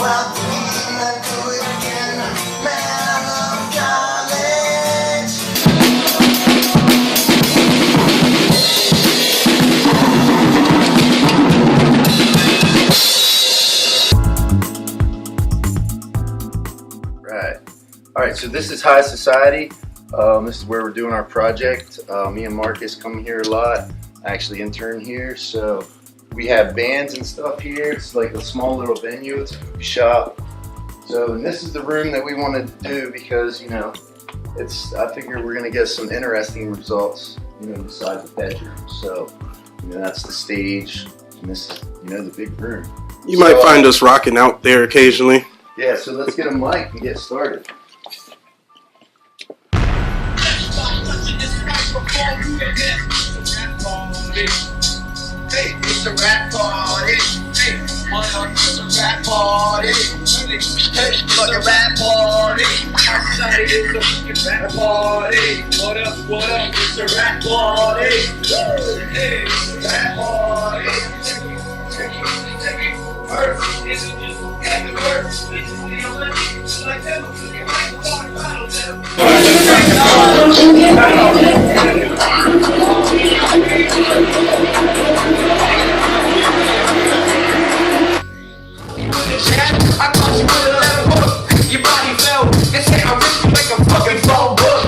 out to eat and I do it again. Man, I love college. Right. All right, so this is High Society. This is where we're doing our project. Me and Marcus come here a lot. I actually intern here, so we have bands and stuff here. It's like a small little venue. It's a shop. So, and this is the room that we wanted to do because, you know, I figure we're gonna get some interesting results, you know, besides the bedroom. So, you know, that's the stage, and this is, you know, the big room. You might find us rocking out there occasionally. Yeah, so let's get a mic and get started. Hey, it's a rap party. Hey, what up? It's a rap party. Hey, it's a rap party. Outside is a fucking rap party. What up? What up? It's a rap party. Hey, it's a rap party. First, it's just the worst. This is the only thing like that. I caught you with a letter book. Your body fell. They say I ripped you like a fucking phone book.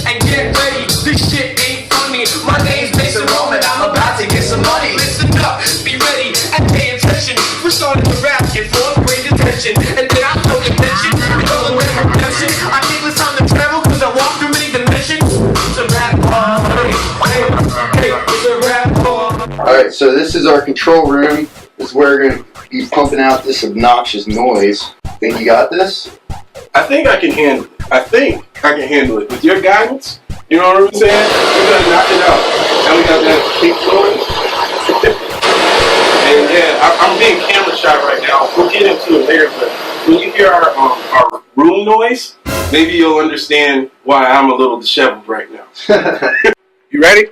And get ready, this shit ain't funny. My name's Mason Roman. I'm about to get some money. Listen up, be ready and pay attention. We're starting to rap, get fourth grade detention. And then I feel detention. Going with redemption. I think it's time to travel cause I walk through many dimensions. It's a rap party. Hey, it's a rap party. Alright, so this is our control room. This is where we're going to be pumping out this obnoxious noise. Think you got this? I think I can handle it. I think I can handle it. With your guidance, you know what I'm saying? We're going to knock it out. Now we got that pink noise. And yeah, I'm being camera shy right now. We'll get into it later, but when you hear our room noise, maybe you'll understand why I'm a little disheveled right now. You ready?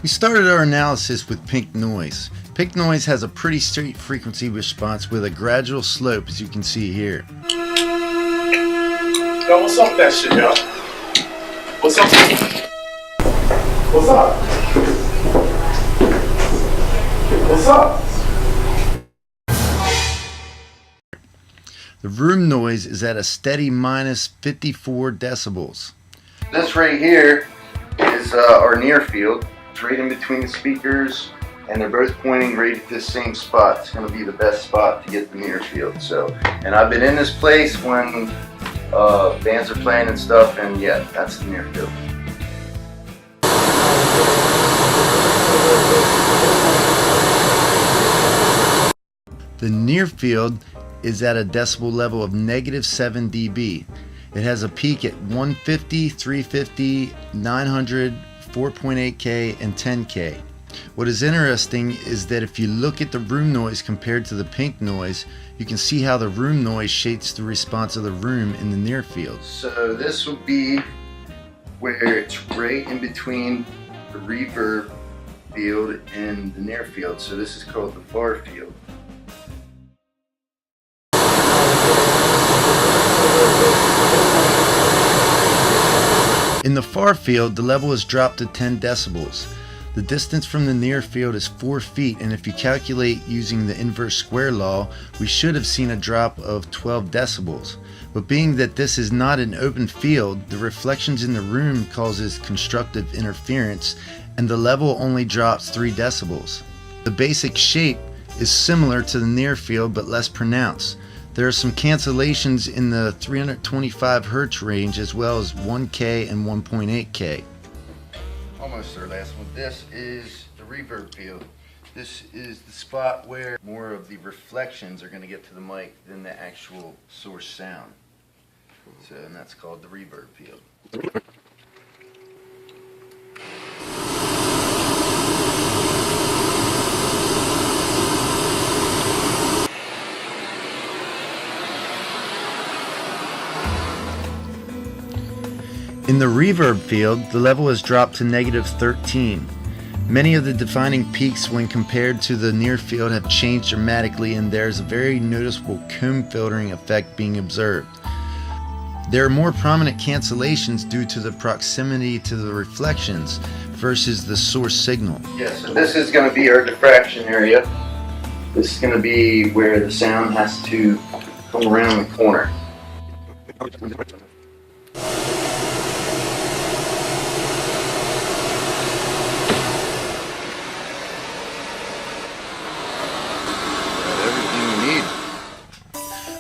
We started our analysis with pink noise. Pink noise has a pretty straight frequency response with a gradual slope, as you can see here. Yo, what's up with that shit, yo? What's up? What's up? What's up? The room noise is at a steady minus 54 decibels. This right here is our near field. It's right in between the speakers, and they're both pointing right at this same spot. It's going to be the best spot to get the near field. So, and I've been in this place when bands are playing and stuff, and yeah, that's the near field. The near field is at a decibel level of -7 dB. It has a peak at 150, 350, 900, 4.8K, and 10K. What is interesting is that if you look at the room noise compared to the pink noise, you can see how the room noise shapes the response of the room in the near field. So this would be where it's right in between the reverb field and the near field. So this is called the far field. In the far field, the level is dropped to 10 decibels. The distance from the near field is 4 feet, and if you calculate using the inverse square law, we should have seen a drop of 12 decibels. But being that this is not an open field, the reflections in the room causes constructive interference, and the level only drops 3 decibels. The basic shape is similar to the near field but less pronounced. There are some cancellations in the 325 Hz range as well as 1K and 1.8K. Almost our last one. This is the reverb field. This is the spot where more of the reflections are going to get to the mic than the actual source sound. So, and that's called the reverb field. In the reverb field, the level is dropped to -13. Many of the defining peaks when compared to the near field have changed dramatically, and there's a very noticeable comb filtering effect being observed. There are more prominent cancellations due to the proximity to the reflections versus the source signal. Yeah, so this is going to be our diffraction area. This is going to be where the sound has to come around the corner.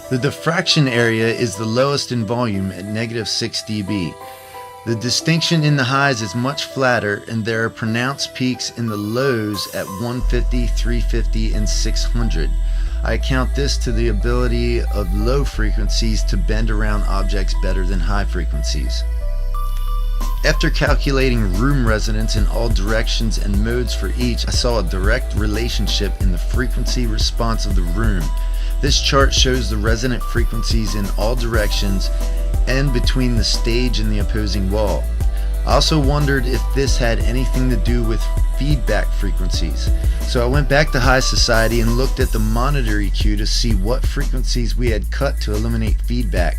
The diffraction area is the lowest in volume at -6 dB. The distinction in the highs is much flatter, and there are pronounced peaks in the lows at 150, 350, and 600. I account this to the ability of low frequencies to bend around objects better than high frequencies. After calculating room resonance in all directions and modes for each, I saw a direct relationship in the frequency response of the room. This chart shows the resonant frequencies in all directions and between the stage and the opposing wall. I also wondered if this had anything to do with feedback frequencies. So I went back to High Society and looked at the monitor EQ to see what frequencies we had cut to eliminate feedback.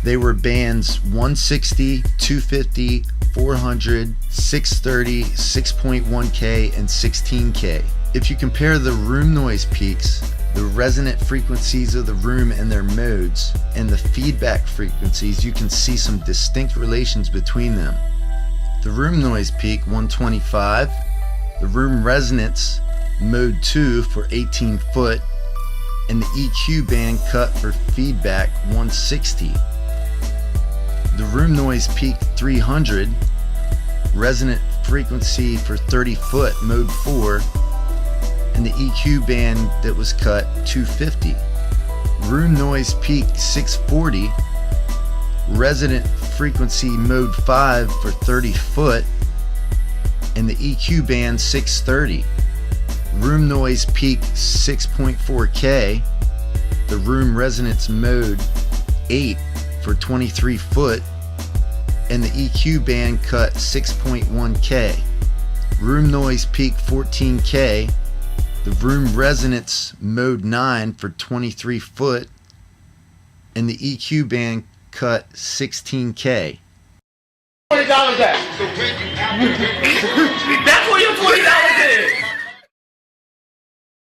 They were bands 160, 250, 400, 630, 6.1K, and 16K. If you compare the room noise peaks, the resonant frequencies of the room and their modes, and the feedback frequencies, you can see some distinct relations between them. The room noise peak 125, the room resonance mode 2 for 18 foot, and the EQ band cut for feedback 160. The room noise peak 300, resonant frequency for 30 foot mode 4, and the EQ band that was cut 250. Room noise peak 640, resonant frequency mode 5 for 30 foot, and the EQ band 630. Room noise peak 6.4K, the room resonance mode 8 for 23 foot, and the EQ band cut 6.1K. Room noise peak 14K, the room resonance mode 9 for 23 foot, and the EQ band cut 16K. $20 back.